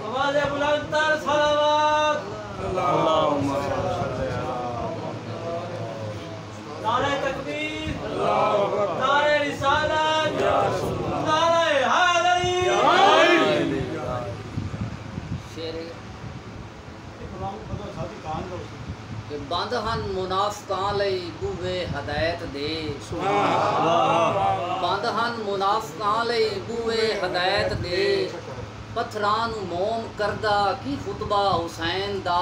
आवाज़ बुलंद तर सलावत अल्लाहुम्मा नारे तकबीर नारे रिसालत नारे हैदरी शेर कि बंद हन मुनाफिकां लई बूहे हदायत दे बंद हन मुनाफिकां लई बूहे हदायत दे पत्थरां नूं मोम करदा की खुतबा हुसैन दा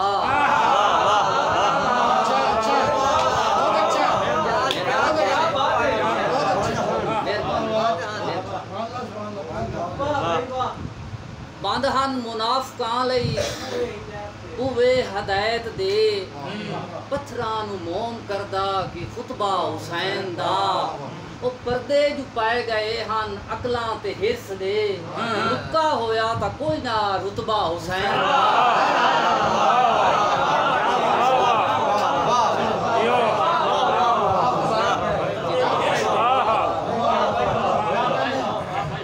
बंद हन मुनाफिकां लई बूहे हदायत दे पत्थरां नूं मोम करदा की खुतबा हुसैन दा ओ पर्दे जो पाए गए हन अकलां ते हिरस दे लुका होया तां कोई ना रुतबा हुसैन दा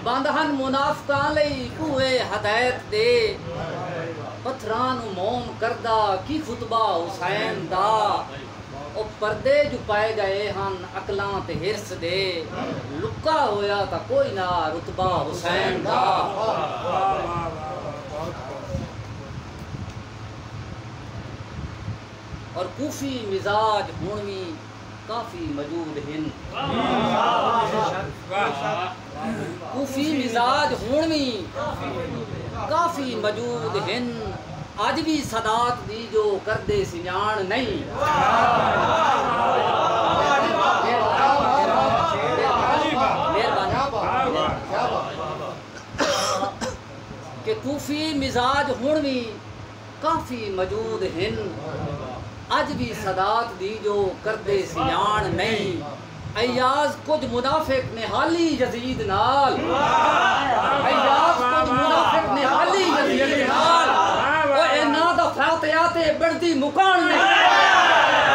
बंद हन मुनाफिकां लई बूहे हदायत दे पत्थरां नूं मोम करदा की खुतबा हुसैन दा ओ पर्दे जो पाए गए हन अकलां ते हिरस दे लुका होया तां कोई ना रुतबा हुसैन दा और कूफी मिजाज हुण भी काफी मौजूद हैं कूफी मिजाज हुण भी काफी मौजूद हैं अज भी सदात दी जो करदे सियाण नहीं कि कूफी मिजाज हुण भी काफी मौजूद हैं अज भी सदात दी जो करदे सियाण नहीं अयाज कुछ मुनाफिक निहाली यजीद नाल अयाज कुछ मुनाफिक निहाली यजीद नाल ओ इना दा फातिहा ते बढ़दी मुकान नहीं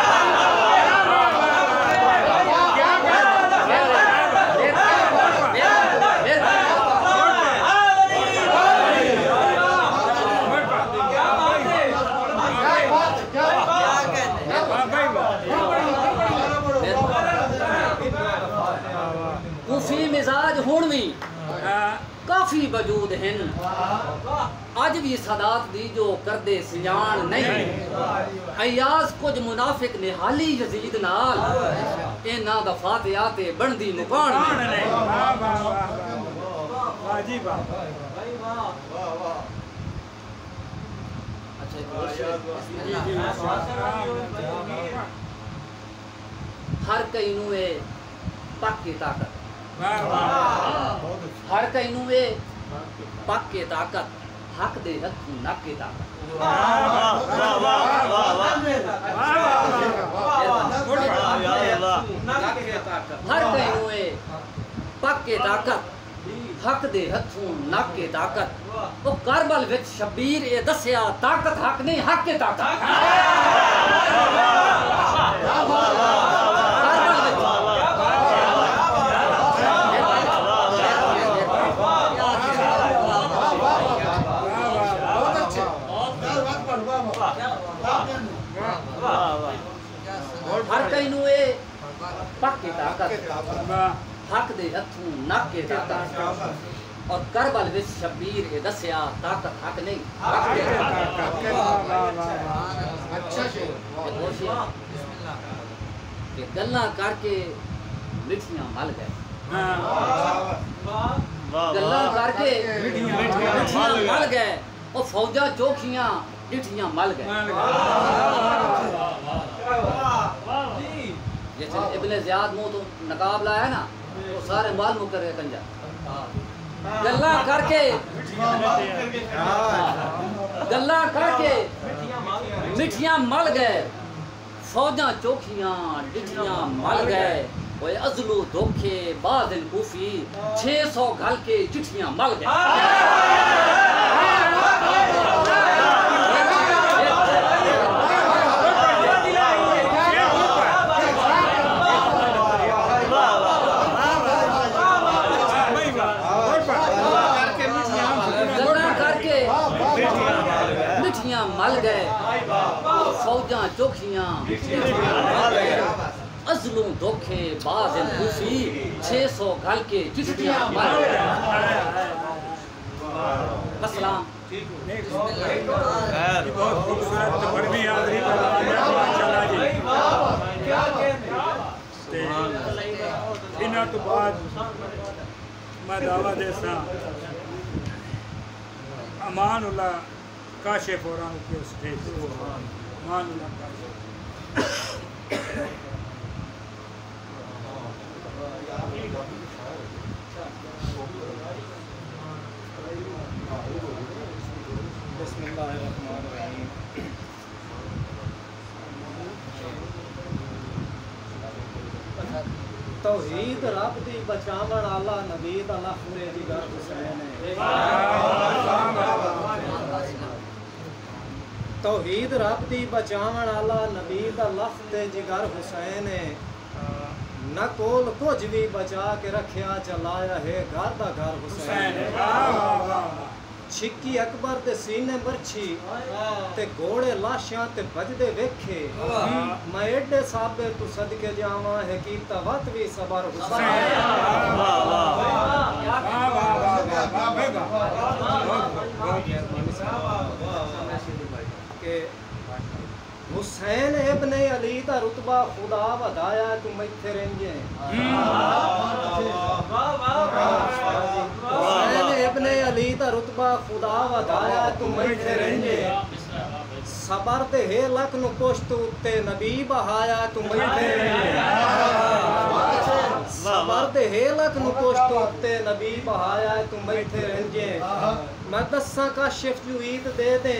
मिजाज हुण भी काफी वजूद हैं अज भी सदात दी जो करदे सियाण नहीं अयाज कुछ मुनाफिक निहाली यजीद नाल इना दा फातिहा ते बनदी मुकान हर कई नूं ए पक्की ताकत हर कई नूं ए पक्के ताकत हक दे हक नक के ताकत हर कई नूं ए पक्के ताकत हक दे हथों नक के ताकत ओ करबल विच शबीर ए दस्या ताकत हक नहीं हक के ताकत हर कई नूं ए पक्की ताकत हक दे हथों नक के ताकत और करबल विच शबीर ए दस्या ताकत हक नहीं हक के ताकत अच्छा शेर के गल्लां करके मिठियां मल गए गल्लां करके मिठियां मल गए और फौजा चौखियां डिठियां मल गए जैसे इब्ने ज़ियाद मुंह तो नकाब लाया ना वो सारे माल मुकर गए कंजा गल्ला करके गल्ला करके मिठियां मल गए फौजां चौखियां डिठियां मल गए ओए अजलू धोखे बादिल कूफी 600 घल के चिट्ठियां मल गए मल गए फौजां चौखियां अजलू धोखे बादिल कूफी 600 घल के चिट्ठियां मल गए अस्सलाम बहुत खूबसूरत बड़ी हाज़री माशाअल्लाह जी इन्हां तो बाद मैं दावा देसा अमानुल्लाह काशिफ हो रहा हूँ कि स्टेज अमानुल्लाह तौहीद रब दी बचावन आला नबी दा लफ्ज़ जिगर हुसैन है तौहीद रब दी बचावन आला नबी दा लफ्ज़ जिगर हुसैन है न कोल कुछ भी बचा के रखिया चलाया है घर दा घर हुसैन छिक्की अकबर दे सीने बरछी ते घोड़े लाशां ते भजदे वेखे मैं एडे साबे तू सदके जावा है की तवत भी सबर हुसैन के हुसैन इब्ने अली दा रुतबा खुदा वधाया तू मैथे रेंजे हुसैन इब्ने अली दा रुतबा खुदा वधाया तू मैथे रेंजे सबर ते हे लक नु पुश्त उत्ते नबी बहाया तू मैथे रेंजे सबर ते हे लक नु पुश्त उत्ते नबी बहाया तू मैथे रेंजे मैं दस्सां काशिफ जुईद दे दे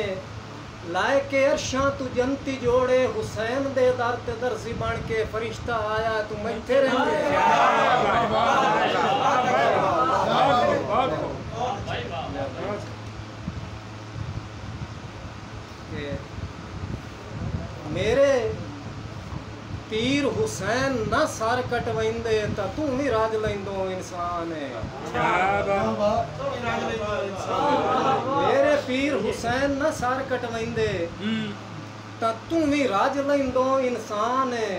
लाए के अरशां तू जनती जोड़े हुसैन दे दर ते दर्जी बन के फरिश्ता आया तू मैथे रेंजे मेरे पीर हुसैन न सर कटवेंदे ता तू भी राज लेंदो इंसान है मेरे पीर हुसैन न सर कटवेंदे ता तू भी राज लेंदो इंसान है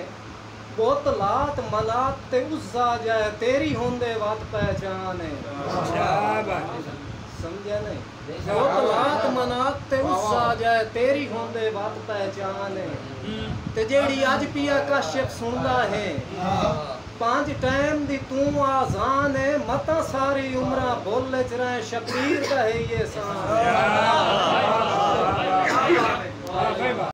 बहुत लात मनात ते उज़्ज़ा जाए तेरी होंदे बात पहचान है समझा नहीं बहुत लात मनात ते उज़्ज़ा जाए तेरी होंदे बात पहचान है ते जेड़ी आज पिया काशिफ सुनदा है 5 टाइम दी तू आज़ान है मता सारी उम्रा बोले च रहे शबीर का है ये सान